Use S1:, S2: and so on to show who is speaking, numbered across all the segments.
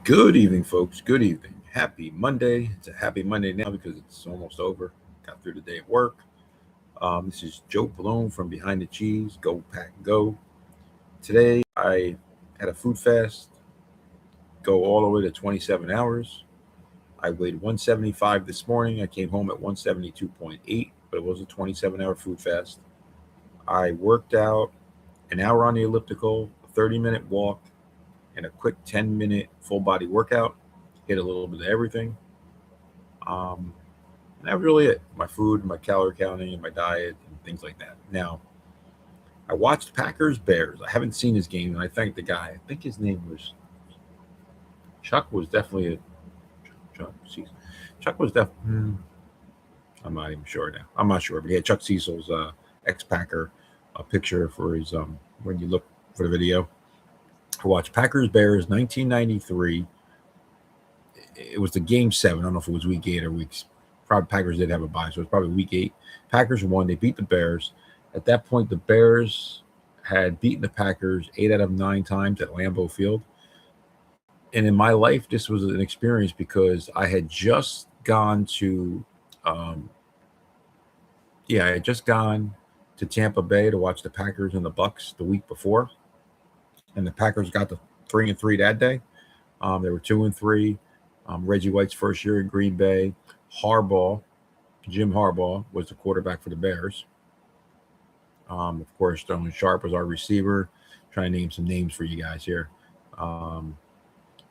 S1: Good evening, folks. Good evening. Happy Monday. It's a happy Monday now because it's almost over. Got through the day at work. This is Joe Palone from Behind the Cheese. Go Pack Go. Today I had a food fast, go all the way to 27 hours. I weighed 175 this morning. I came home at 172.8, but it was a 27-hour food fast. I worked out an hour on the elliptical, a 30-minute walk, and a quick 10-minute full body workout. Hit a little bit of everything. Um, and that was really it. My food, my calorie counting, and my diet, and things like that. Now, I watched Packers Bears. I haven't seen his game, and I thank the guy. I think his name was Chuck. Was definitely a Chuck. Chuck was definitely. I'm not even sure now. I'm not sure, but he had Chuck Cecil's ex-Packer picture for his when you look for the video. I watched Packers Bears 1993. It was the game 7. I don't know if it was week 8 or weeks. Probably Packers did have a bye, so it was probably week 8. Packers won. They beat the Bears. At that point, the Bears had beaten the Packers 8 out of 9 times at Lambeau Field. And in my life, this was an experience because I had just gone to, I had just gone to Tampa Bay to watch the Packers and the Bucks the week before, and the Packers got to 3-3 that day. They were 2-3. Reggie White's first year in Green Bay. Jim Harbaugh, was the quarterback for the Bears. Of course, Sterling Sharp was our receiver. Trying to name some names for you guys here.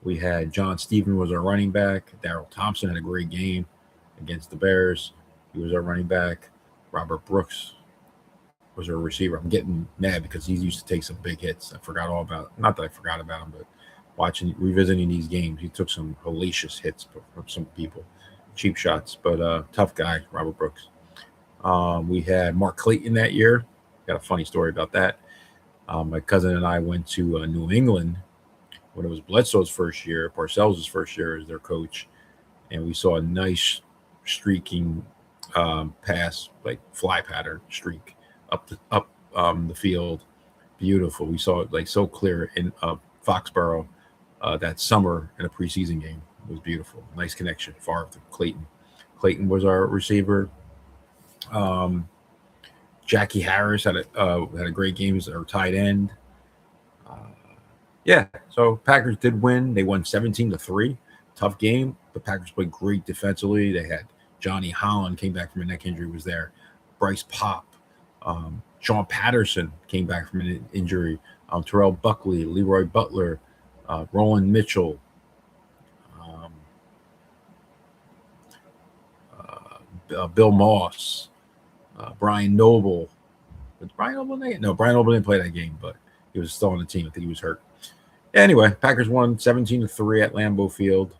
S1: We had John Stephen was our running back. Darrell Thompson had a great game against the Bears. He was our running back. Robert Brooks was our receiver. I'm getting mad because he used to take some big hits. I forgot all about – not that I forgot about him, but revisiting these games, he took some hellacious hits from some people, cheap shots, but tough guy, Robert Brooks. We had Mark Clayton that year. Got a funny story about that. My cousin and I went to New England when it was Bledsoe's first year, Parcells' first year as their coach, and we saw a nice streaking pass, like fly pattern streak up the field. Beautiful. We saw it like so clear in Foxborough that summer in a preseason game. It was beautiful. Nice connection. Favre to Clayton. Clayton was our receiver. Jackie Harris had a great game as our tight end. So Packers did win. They won 17-3. Tough game. The Packers played great defensively. They had Johnny Holland came back from a neck injury, was there. Bryce Pop. Sean Patterson came back from an injury. Terrell Buckley, Leroy Butler, Roland Mitchell, Bill Moss, Brian Noble. Was Brian Noble in that? No, Brian Noble didn't play that game, but he was still on the team. I think he was hurt. Anyway, Packers won 17-3 at Lambeau Field.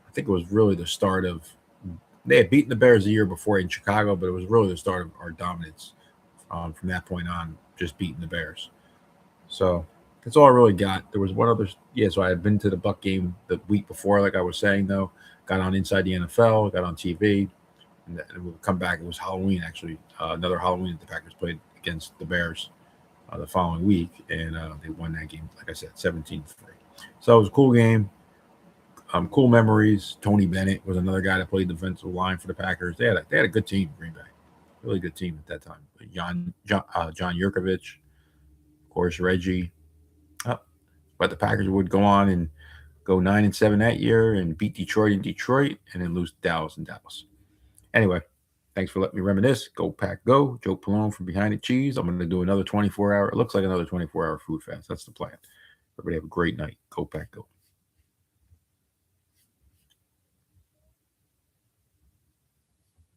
S1: I think it was really the start of – they had beaten the Bears the year before in Chicago, but it was really the start of our dominance from that point on, just beating the Bears. So that's all I really got. There was one other – so I had been to the Buck game the week before, like I was saying, though. Got on Inside the NFL, got on TV, and we'll come back. It was Halloween, actually, another Halloween that the Packers played against the Bears the following week, and they won that game, like I said, 17-3. So it was a cool game. Cool memories. Tony Bennett was another guy that played defensive line for the Packers. They had a good team, Green Bay, really good team at that time. John Yurkovich, of course, Reggie. But the Packers would go on and go 9-7 that year and beat Detroit in Detroit, and then lose Dallas in Dallas. Anyway, thanks for letting me reminisce. Go Pack Go. Joe Palone from Behind the Cheese. I'm going to do another 24-hour. It looks like another 24-hour food fast. That's the plan. Everybody have a great night. Go Pack Go.